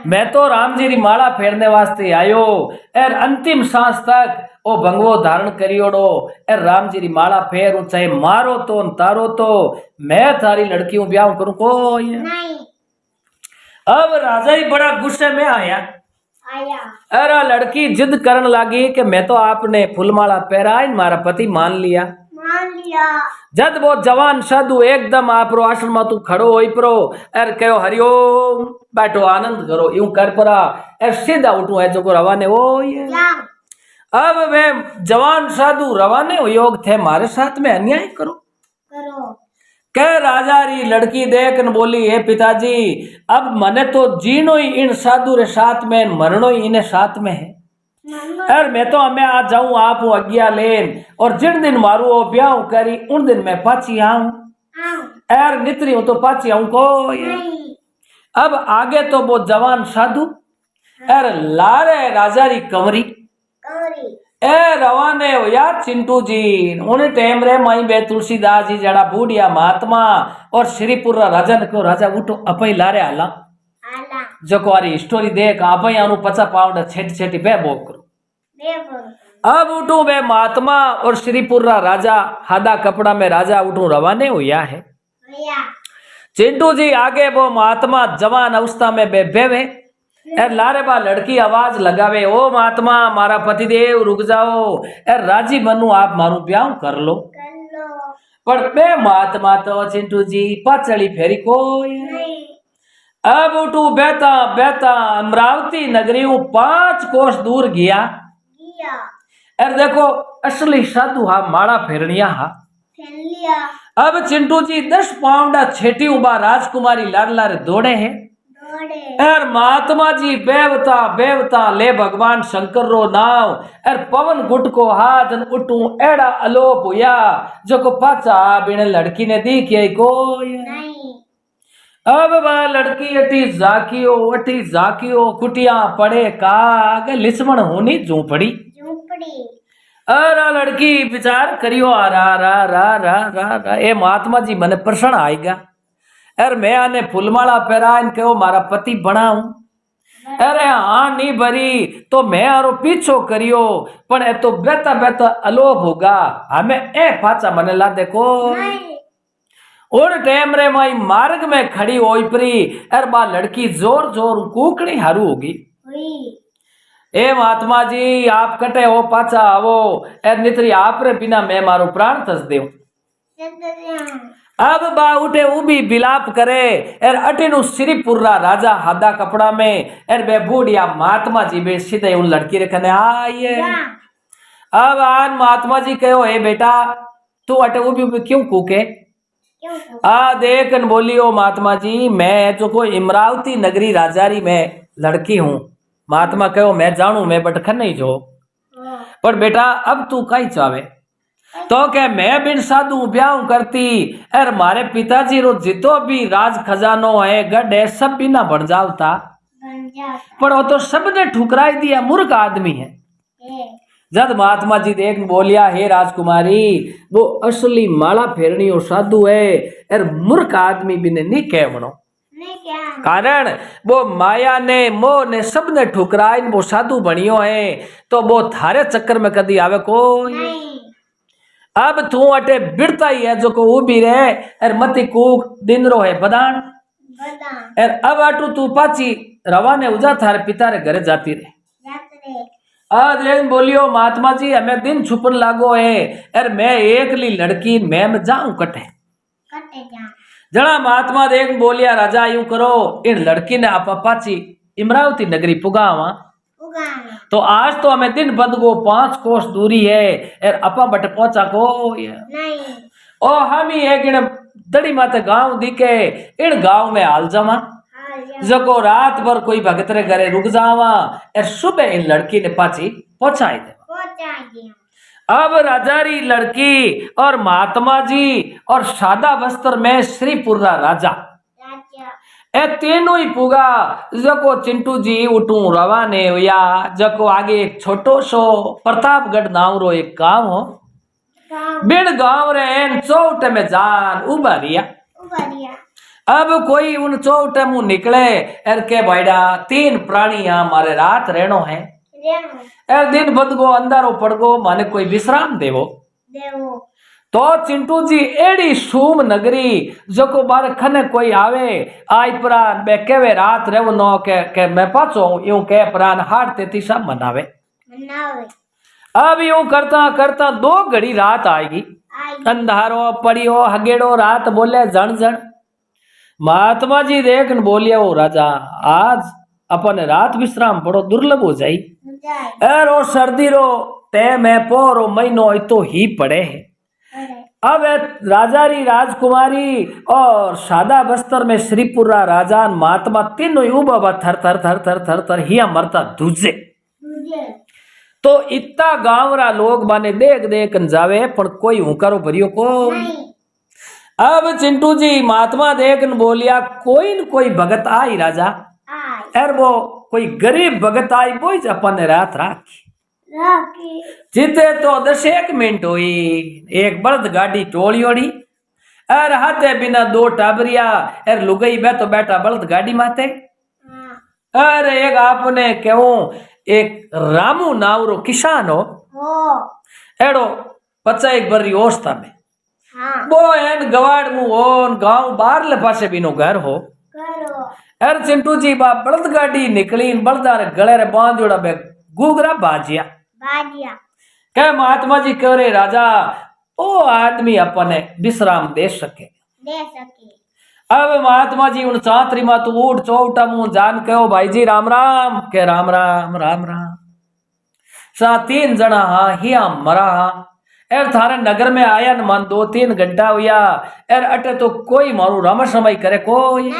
मैं तो राम जी री माला फेरने वास्ते आयो और अंतिम सांस तक ओ भंगवो धारण करियोड़ो और राम जी री माला फेरू चाहे मारो तो तारो तो मैं थारी लड़कियों ब्याह करूं कोई नहीं। अब राजा ही बड़ा गुस्से में आया अरे लड़की जिद करन लगी कि मैं तो आपने फूलमाला पहराई मारा पति मान लिया जद वो जवान साधु एकदम आपरो आश्रम में तू खड़ो होई परो एर कहो हरिओम बैठो आनंद करो यूं कर परा एर सीधा उठू है जो को रवाने हो ये अब वे जवान साधु रवाने हो योग थे मारे साथ में अन्याय करो कह राजा री लड़की देख न बोली हे पिताजी अब मने तो जीनो ही इन साधु रे साथ में मरणो ही इन्हें साथ में है यार मैं तो हमें आ जाऊं आप आज्ञा लेन और जिन दिन मारू वो ब्याह करी उन दिन मैं पाची आऊं यार नितरी हूं तो पाची आऊं को अब आगे तो वो जवान साधु यार लारे राजा री कंवरी ए रवाने हो यार चिंटू जी उन टाइम रे माई बे तुलसीदास जी जड़ा बूढ़िया महात्मा और श्रीपुर राजा ने को राजा उठो अपई लारे आला जो कुआरी स्टोरी देख अपई आनु 50 पाउंड छेटी छेटी बे बोक करो अब उठू बे महात्मा और श्रीपुर राजा हादा कपड़ा में राजा उठू रवाने हुआ है चिंटू जी आगे वो महात्मा जवान अवस्था में बे बेवे एर लारे बा लड़की आवाज लगावे ओ महात्मा मारा पतिदेव रुक जाओ एर राजी बनू आप मारू ब्याह कर लो पर बे महात्मा तो चिंटू जी पाचड़ी फेरी कोई अब उठू बेता बेता अमरावती नगरी 5 कोस दूर गया एर देखो असली साधु हा माड़ा फेरनिया हा अब चिंटू जी 10 पाउंड छेटी उबा राजकुमारी लार लार दौड़े है एर महात्मा जी बेवता बेवता ले भगवान शंकर रो नाव एर पवन गुट को हाथ उठू एड़ा अलोप हुआ जो को पाचा बिन लड़की ने दी के कोई अब वह लड़की अटी जाकियो कुटिया पड़े काग लिस्मण होनी झूपड़ी अरे लड़की विचार करियो आ रा ए महात्मा जी मने प्रश्न आएगा अरे मैं आने फुलमाला पहरा इन कहो मारा पति बनाऊं अरे हाँ नहीं भरी तो मैं आरो पीछो करियो पण ए तो बेता बेता अलोप होगा हमें ए पाचा मने ला देखो और टाइम रे माई मार्ग में खड़ी होई परी अर बा लड़की जोर जोर कूकड़ी हारू होगी ए महात्मा जी आप कटे हो पाचा आवो एर नितरी आप रे बिना मैं मारो प्राण तस देव अब बा उठे उबी बिलाप करे एर अटिनु श्रीपुरा राजा हादा कपड़ा में एर बे बूढ़िया महात्मा जी बे सीधे उन लड़की रे कने आइए अब आन महात्मा जी कहो हे बेटा तू अटे उबी क्यों कूके देखन बोली ओ महात्मा जी मैं जो को इमरावती नगरी राजारी में लड़की हूँ महात्मा कहो मैं जानू मैं बटखन नहीं जो पर बेटा अब तू कहीं चावे तो क्या मैं बिन साधु ब्याह करती अरे मारे पिताजी रो जितो भी राज खजानो है गढ़ है सब बिना बन जावता पर वो तो सबने ठुकराई दिया मूर्ख आदमी है जब महात्मा जी देख बोलिया हे राजकुमारी वो असली माला फेरनी और साधु है और मूर्ख आदमी भी नहीं कहवनो कारण वो माया ने मोह ने सब ने ठुकराई वो साधु बनियो है तो वो थारे चक्कर में कदी आवे कोई अब तू अटे बिड़ता ही है जो को उभी रहे और मती कूक दिन रो है बदान और अब अटू तू पाची रवाने उजा थारे पिता रे घरे जाती रहे आज बोलियो महात्मा जी हमें दिन छुपन लागो है अरे मैं एकली लड़की मैं जाऊं कटे जड़ा महात्मा देख बोलिया राजा यूं करो इन लड़की ने आप पाची इमरावती नगरी पुगावा तो आज तो हमें दिन बद गो 5 कोस दूरी है और अपा बट पहुंचा को ओ हम ही एक दड़ी माते गांव दिखे इन गांव में हाल जमा जको रात भर कोई भगत रे घरे रुक जावा और सुबह इन लड़की ने पाची पहुंचाई दे अब राजारी लड़की और महात्मा जी और सादा वस्त्र में श्रीपुरा राजा ए तीनों ही पुगा जको चिंटू जी उठू रवाने या जको आगे एक छोटो सो प्रतापगढ़ नाम रो एक गांव हो बिन गांव रे चौट में जान उबारिया अब कोई उन चौट मुंह निकले एर के भाईडा 3 प्राणी यहाँ मारे रात रहनो है एर दिन बद गो अंधारो पड़ गो माने कोई विश्राम देवो तो चिंटू जी एड़ी सूम नगरी जो को बार खने कोई आवे आई प्राण बे केवे रात रेव नो के मैं पाचो यूं के प्राण हार तेती सब मनावे अब यूं करता करता 2 घड़ी रात आएगी अंधारो पड़ियो हगेड़ो रात बोले जण जण। महात्मा जी देख न बोलिया ओ राजा आज अपन रात विश्राम बड़ो दुर्लभ हो जाई। रो सर्दी रो टाइम है पोरो महीनो तो ही पड़े है। अब राजा री राजकुमारी और सादा बस्तर में श्रीपुरा राजा महात्मा तीनों उबा थर थर थर थर थर थर हिया मरता दूजे। तो इतना गांव रा लोग माने देख देख न जावे पर कोई हुकारो भरियो को। अब चिंटू जी महात्मा देख न बोलिया कोई न कोई भगत आई राजा। अर वो कोई गरीब भगत आई बोई अपन रात राखी जीते तो 10 मिनट हुई। एक बड़द गाड़ी टोलियोड़ी अर हाथे बिना 2 टाबरिया अर लुगई बैठो बैठा बड़द गाड़ी माते। अरे एक आपने क्यों एक रामू नावरो किसान हो एड़ो 50 बरी ओस्ता में वो एन गवाड़ मु ओन गांव बारले पासे बिनो घर हो। अर चिंटू जी बा बड़द गाड़ी निकली बड़दार गले रे बांधोड़ा बे गुगरा बाजिया कह महात्मा जी कह रहे राजा ओ आदमी अपने विश्राम दे सके। अब महात्मा जी उन चातरी मा तू उठ चौटा मुंह जान कहो भाई जी राम राम के राम राम राम राम। सा 3 जना हाँ हिया मरा हाँ एर थारे नगर में आया न मन 2-3 घंटा हुआ एर अटे तो कोई मारू राम समय करे कोई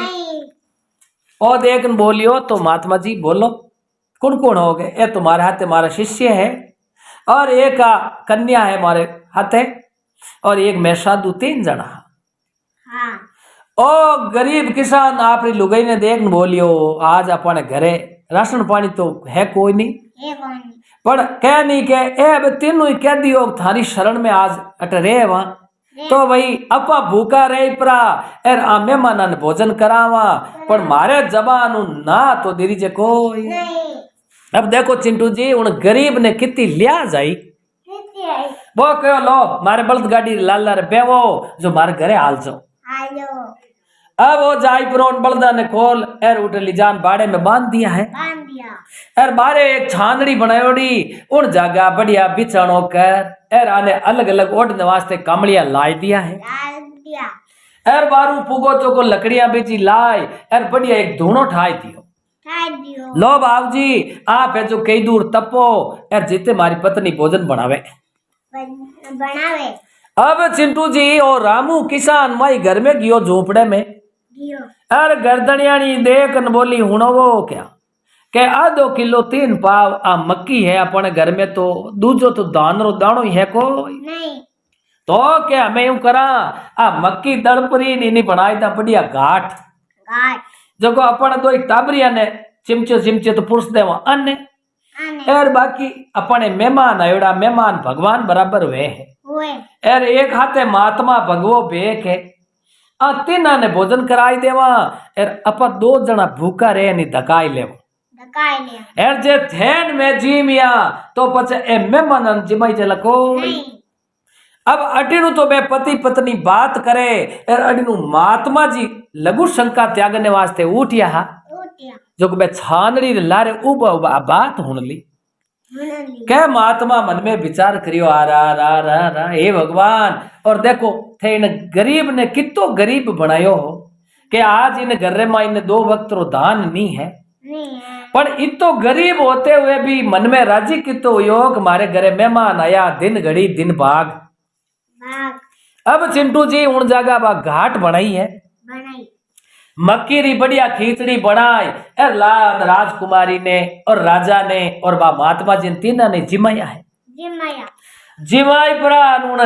ओ देख न बोलियो। तो महात्मा जी बोलो कौन कौन हो गए। ए तुम्हारे हाथे हमारा शिष्य है और एक कन्या है हमारे हाथे और एक मैं साधु 3 जना। हाँ। ओ गरीब किसान आपरी लुगाई ने देख न बोलियो आज अपने घरे राशन पानी तो है कोई नहीं पर कह नहीं के ए अब तीनों ही कह दियो थारी शरण में आज अट रहे वहां तो भाई अपा भूखा रहे परा एर आ मेहमान ने भोजन करावा पर मारे जबान ना तो दे दीजिए कोई। अब देखो चिंटू जी उन गरीब ने कितनी लिया जाई वो कहो लो मारे बल्द गाड़ी लाल रे बेवो जो मारे घरे हाल जाओ। अब वो जाई प्रोन बल्दा ने खोल एर उठली जान बाड़े में बांध दिया है एर बारे एक छानड़ी बनायोड़ी उन जगह बढ़िया बिछाणो कर एर आने अलग अलग ओढ़ने वास्ते कमलिया लाई दिया है। एर बारू पुगो चोको लकड़ियां बेची लाई एर बढ़िया एक धूणो ठाई दियो लो बाबू जी आप है जो कई दूर तपो एर जीते मारी पत्नी भोजन बनावे। अब चिंटू जी और रामू किसान माई घर में गियो झोपड़े में अरे गर्दनियानी देख न बोली हुणवो क्या के आधो किलो 3 पाव आ मक्की है अपने घर में तो दूजो तो दानो दानो ही है कोई नहीं तो क्या मैं यूं करा आ मक्की दड़परी नहीं बनाई था बढ़िया घाट जो को अपन दो टाबरिया ने चिमचे तो पुरुष देवा अन्य एर बाकी अपने मेहमान आयोड़ा मेहमान भगवान बराबर वे है एर एक हाथे महात्मा भगवो भेक है आ 3 ने भोजन कराई देवा एर अपा 2 जना भूखा रहे नहीं धकाई ले एर जे थेन में जीमिया तो पचे ए मेहमान जिमाई चला कोई। अब अटीनु तो बे पति पत्नी बात करे एर अटीनु महात्मा जी लघु शंका त्यागने वास्ते उठिया जो बे छानड़ी लारे उबा उबा बात हुणली क्या महात्मा मन में विचार करियो आ रहा हे भगवान और देखो थे इन गरीब ने कितो गरीब बनायो हो कि आज इन घर में इन 2 वक्त रो दान नहीं है पर इतो गरीब होते हुए भी मन में राजी कितो योग मारे घरे मेहमान आया दिन घड़ी दिन भाग। अब चिंटू जी उन जगह बा घाट बनाई है मक्की री बढ़िया खिचड़ी बनाई एर लाल राजकुमारी ने और राजा ने और बा महात्मा जी 3 ने जिमाया है जिमाई परा उन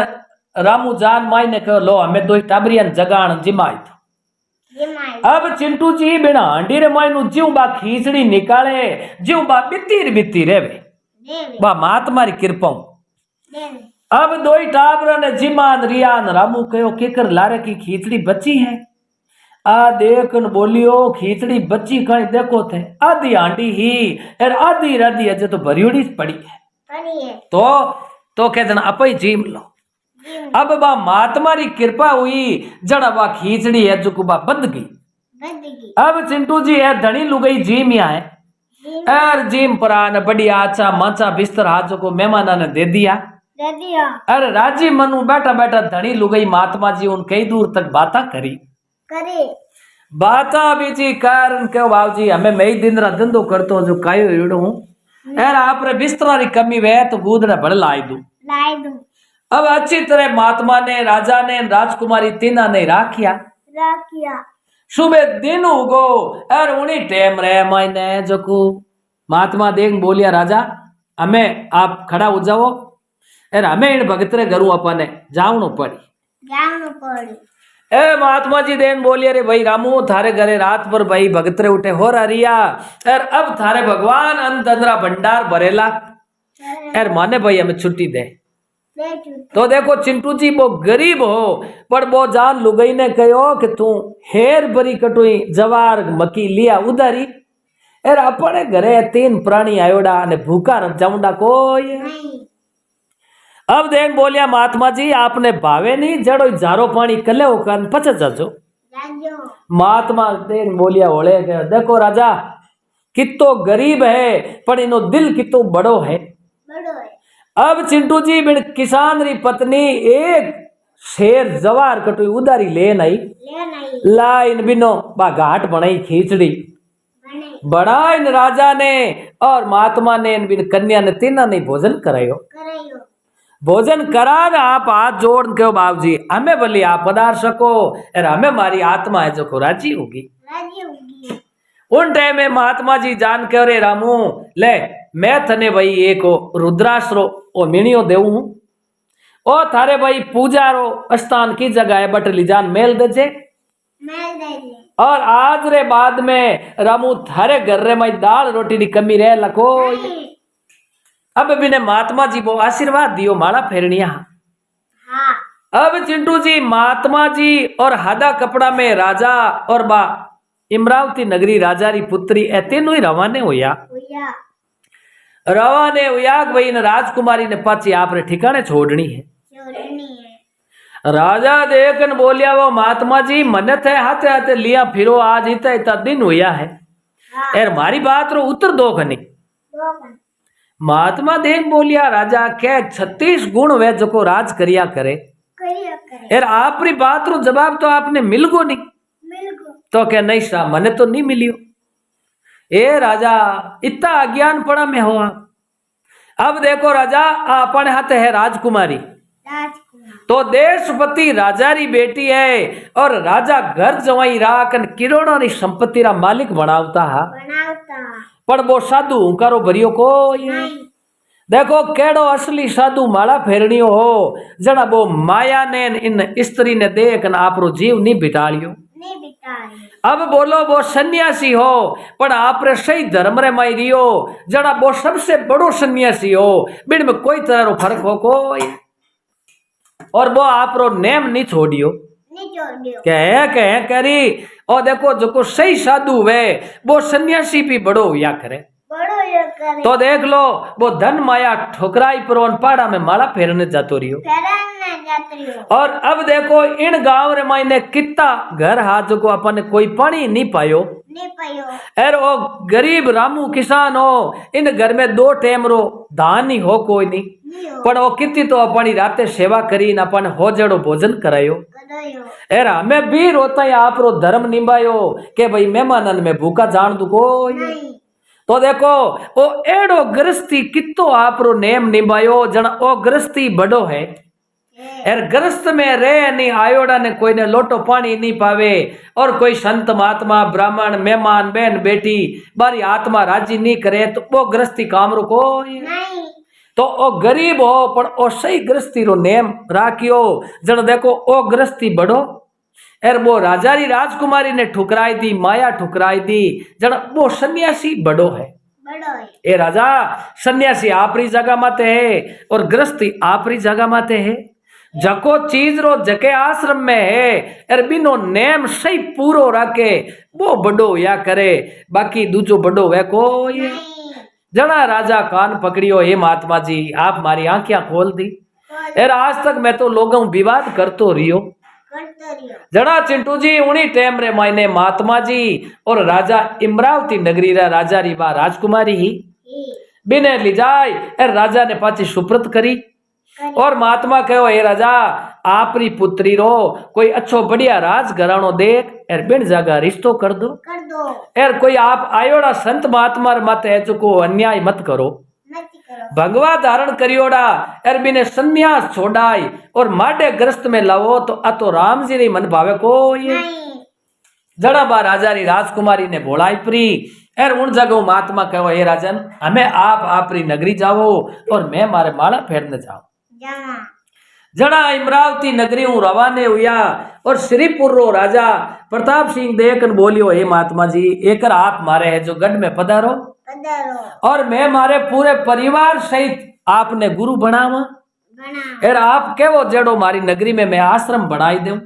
रामू जान माई ने कहो लो हमें 2 टाबरिया जगान जिमाई तो अब चिंटू जी बिना हांडी रे माई नु जीव बा खिचड़ी निकाले जीव बा बित्ती रेवे बा महात्मा री कृपा। अब 2 टाबरा ने जिमान रियान रामू कहो केकर लारे की खिचड़ी बची है आ देख न बोलियो खिचड़ी बच्ची कहीं देखो थे आधी आंटी ही और आधी राधी अजे तो भरियोड़ी पड़ी है तो कहते ना अपई जीम लो। अब बा महात्मा री कृपा हुई जड़ा बा खिचड़ी है जो बा बंद गई। अब चिंटू जी है धनी लुगई जीम या है एर जीम परान बढ़िया अच्छा माचा बिस्तर हाथ जो को मेहमाना ने दे दिया दे दिया अरे राजी मनु बैठा बैठा धनी लुगई महात्मा जी उन कई दूर तक बाता करी करे बाता बीजी कारण क्यों बाबूजी हमें मई दिन रा धंधो करतो जो कायो एड़ो हूं यार आपरे बिस्तरा री कमी वे तो गूदड़ा भड़ लाई दूं लाई दूं अब अच्छी तरह महात्मा ने राजा ने राजकुमारी तीना ने राखिया राखिया सुबह दिन उगो और उन्हीं टेम रे मायने जको महात्मा देख बोलिया राजा हमें आप खड़ा हो जाओ और हमें इन भगतरे घरू अपने जावनो पड़ी जावनो पड़ी ए महात्मा जी देन बोलिए रे भाई रामू थारे घरे रात भर भाई भगतरे उठे हो रिया और अब थारे भगवान अंदरा भंडार भरेला और माने भाई हमें छुट्टी दे तो देखो चिंटू जी वो गरीब हो पर वो जान लुगई ने कहो कि तू हेर भरी कटोई जवार मकी लिया उधारी एर अपने घरे 3 प्राणी आयोडा ने भूखा रह जाऊंडा कोई अब देख बोलिया महात्मा जी आपने भावे नहीं जड़ो जारो पानी कले होकर पच जाजो महात्मा देख बोलिया होले के देखो राजा कितो गरीब है पर इनो दिल कितो बड़ो है अब चिंटू जी बिन किसान री पत्नी एक शेर जवार कटोई उधारी ले आई ला इन बिनो बा घाट बनाई खींचड़ी बनाइन राजा ने और महात्मा ने इन बिन कन्या ने तीना ने भोजन करायो भोजन करा न आप हाथ जोड़ के बाबूजी हमें भली आप पधार सको और हमें हमारी आत्मा है जो को राजी होगी उन टाइम में महात्मा जी जान के अरे रामू ले मैं थने भाई एक रुद्राश्रो ओ मिणियो देऊ हूं ओ थारे भाई पूजा रो स्थान की जगह है बट लीजान मेल दे और आज रे बाद में रामू थारे घर रे मई दाल रोटी री कमी रह लको अब बिने महात्मा जी वो आशीर्वाद दियो माला फेरनिया अब चिंटू जी महात्मा जी और हादा कपड़ा में राजा और बा इमरावती नगरी राजा री पुत्री ए तीनों ही रवाने होया रवाने हुआ भाई इन राजकुमारी ने पाची आप रे ठिकाने छोड़नी है राजा देखन बोलिया वो महात्मा जी मन थे हाथे हाथे लिया फिरो आज इतना इतना दिन हुआ है एर मारी बात रो उत्तर दो खनी महात्मा देख बोलिया राजा के 36 गुण वे जो को राज करिया करे एर आपरी बात रो जवाब तो आपने मिल गो नहीं तो क्या नहीं सा मने तो नहीं मिलियो ए राजा इतना अज्ञान पड़ा में हो अब देखो राजा अपने हाथ है राजकुमारी तो देशपति राजा री बेटी है और राजा घर जवाई राखन किरोड़ों री संपत्ति रा मालिक बनावता है पर वो साधु हुंकारो भरियो को देखो केड़ो असली साधु माला फेरनियो हो जना वो माया ने इन स्त्री ने देख न आपरो जीव नहीं बिटालियो अब बोलो वो सन्यासी हो पर आप रे सही धर्म रे माई रियो जना वो सबसे बड़ो सन्यासी हो बिन में कोई तरह रो फर्क हो कोई और वो आप रो नेम नहीं छोड़ियो कहे करी और देखो जो को सही साधु वे वो सन्यासी भी बड़ो हुआ करे तो देख लो वो धन माया ठुकराई पर पाड़ा में माला फेरने जातो रियो और अब देखो इन गांव रे मायने कितना घर हाथ जो को अपन कोई पानी नहीं पायो और वो गरीब रामू किसान हो इन घर में 2 टाइम रो धान ही हो कोई नहीं पर वो कितनी तो अपनी राते सेवा करी न अपन हो जड़ो भोजन करायो एर हमें भी रोता है आप रो धर्म निभायो के भाई मेहमानन में भूखा जान दू कोई तो देखो वो एड़ो गृहस्थी कितो आप रो नेम निभायो जना ओ गृहस्थी बड़ो है एर ग्रस्त में रे नहीं आयोड़ा ने कोई ने लोटो पानी नहीं पावे और कोई संत महात्मा ब्राह्मण मेहमान बहन बेटी बारी आत्मा राजी नहीं करे तो वो गृहस्थी काम रो कोई तो ओ गरीब हो पर ओ सही गृहस्थी रो नेम राखियो जन देखो ओ गृहस्थी बड़ो एर वो राजा री राजकुमारी ने ठुकराई दी माया ठुकराई दी जन वो सन्यासी बड़ो है ए राजा सन्यासी आपरी जगह माते है और गृहस्थी आपरी जगह माते है जको चीज रो जके आश्रम में है एर बिनो नेम सही पूरो रखे वो बड़ो या करे बाकी दूजो बड़ो वे कोई जना राजा कान पकड़ियो हे महात्मा जी आप हमारी आंखें खोल दी एर आज तक मैं तो लोगों विवाद करतो रियो जड़ा चिंटू जी उन्हीं टाइम रे मायने महात्मा जी और राजा इमरावती नगरी रा राजा री बा राजकुमारी ही बिने ली जाए एर राजा ने पाची सुप्रत करी करे और महात्मा कहो हे राजा आपरी पुत्री रो कोई अच्छो बढ़िया राज घरानो देख एर बिन जगह रिश्तो कर दो कर दो एर कोई आप आयोड़ा संत महात्मा मत है चुको अन्याय मत करो मत करो भगवा धारण करियोड़ा एर बिने संन्यास छोड़ाई और माडे ग्रस्त में लावो तो अतो राम जी री मन भावे कोई नहीं जड़ा बा राजा री राजकुमारी ने बोलाई प्री एर उन जगह महात्मा कहो हे राजन हमें आप आपरी नगरी जाओ और मैं मारे माला फेरने जाऊं जाना जड़ा इमरावती नगरी हूँ रवाने हुआ और श्रीपुर रो राजा प्रताप सिंह देखन बोलियो हे महात्मा जी एकर आप मारे है जो गढ़ में पधारो पधारो और मैं मारे पूरे परिवार सहित आपने गुरु बनावा बना एर आप केवो जेड़ो मारी नगरी में मैं आश्रम बनाई दूं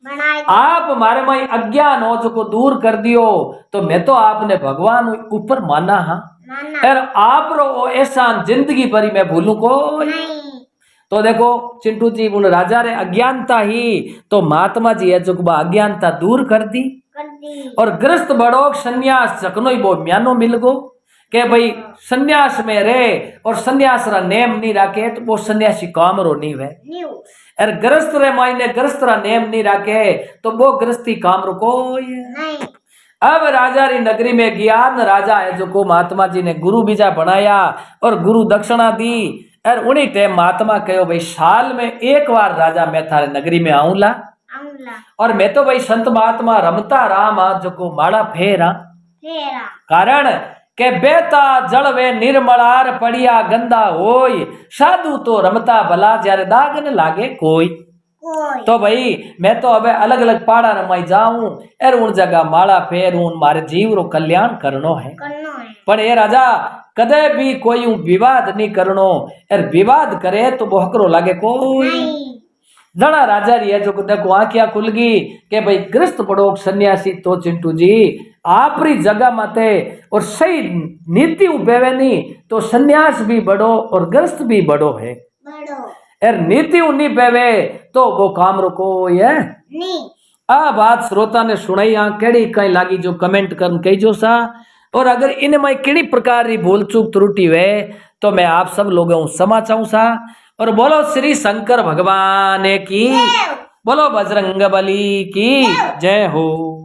बनाए आप मारे में अज्ञान हो जो को दूर कर दियो तो मैं तो आपने भगवान ऊपर माना हाँ माना एर आप रो एहसान जिंदगी भरी मैं भूलू को नहीं तो देखो चिंटू जी उन राजा रे अज्ञानता ही तो महात्मा जी है जो अज्ञानता दूर कर दी कर दी और ग्रस्त बड़ोक संन्यास चकनो ही वो म्यानो मिल गो के भाई संन्यास में रहे और संन्यास रा नेम नहीं रखे तो वो सन्यासी काम रो नहीं है न्यू और ग्रस्त रे मायने ग्रस्त रा नेम नहीं रखे तो वो ग्रस्ती काम रो कोई नहीं अब राजा री नगरी में ज्ञान राजा है जो को महात्मा जी ने गुरु बीजा बनाया और गुरु दक्षिणा दी और उन्हीं टाइम महात्मा कहो भाई साल में एक बार राजा मैं थारे नगरी में आऊंला आऊंला और मैं तो भाई संत महात्मा रमता राम आ जो को माड़ा फेरा फेरा कारण के बेता जल वे निर्मलार पड़िया गंदा होय साधु तो रमता भला जયારે दाग न लागे कोई कोई तो भाई मैं तो अब अलग अलग पाड़ा रमाई जाऊं एर उन जगह माला फेरूं मारे जीव रो कल्याण करनो है करनो है पर ये राजा कदे भी कोई विवाद नहीं करनो एर विवाद करे तो बोहकरो लागे कोई नहीं जड़ा राजा री है जो देखो आंखिया खुल गई के भाई ग्रस्त पड़ोक सन्यासी तो चिंटू जी आपरी जगह माते और सही नीति उभेवे नहीं तो सन्यास भी बड़ो और ग्रस्त भी बड़ो है बड़ो एर नीति उन्नी पेवे तो वो काम रुको ये नहीं आ बात श्रोता ने सुनाई आ केड़ी कहीं लागी जो कमेंट करन कही जो सा और अगर इनमें किड़ी प्रकार री भूल चूक त्रुटि वे तो मैं आप सब लोगों क्षमा चाहूं सा और बोलो श्री शंकर भगवान की बोलो बजरंग बली की जय हो।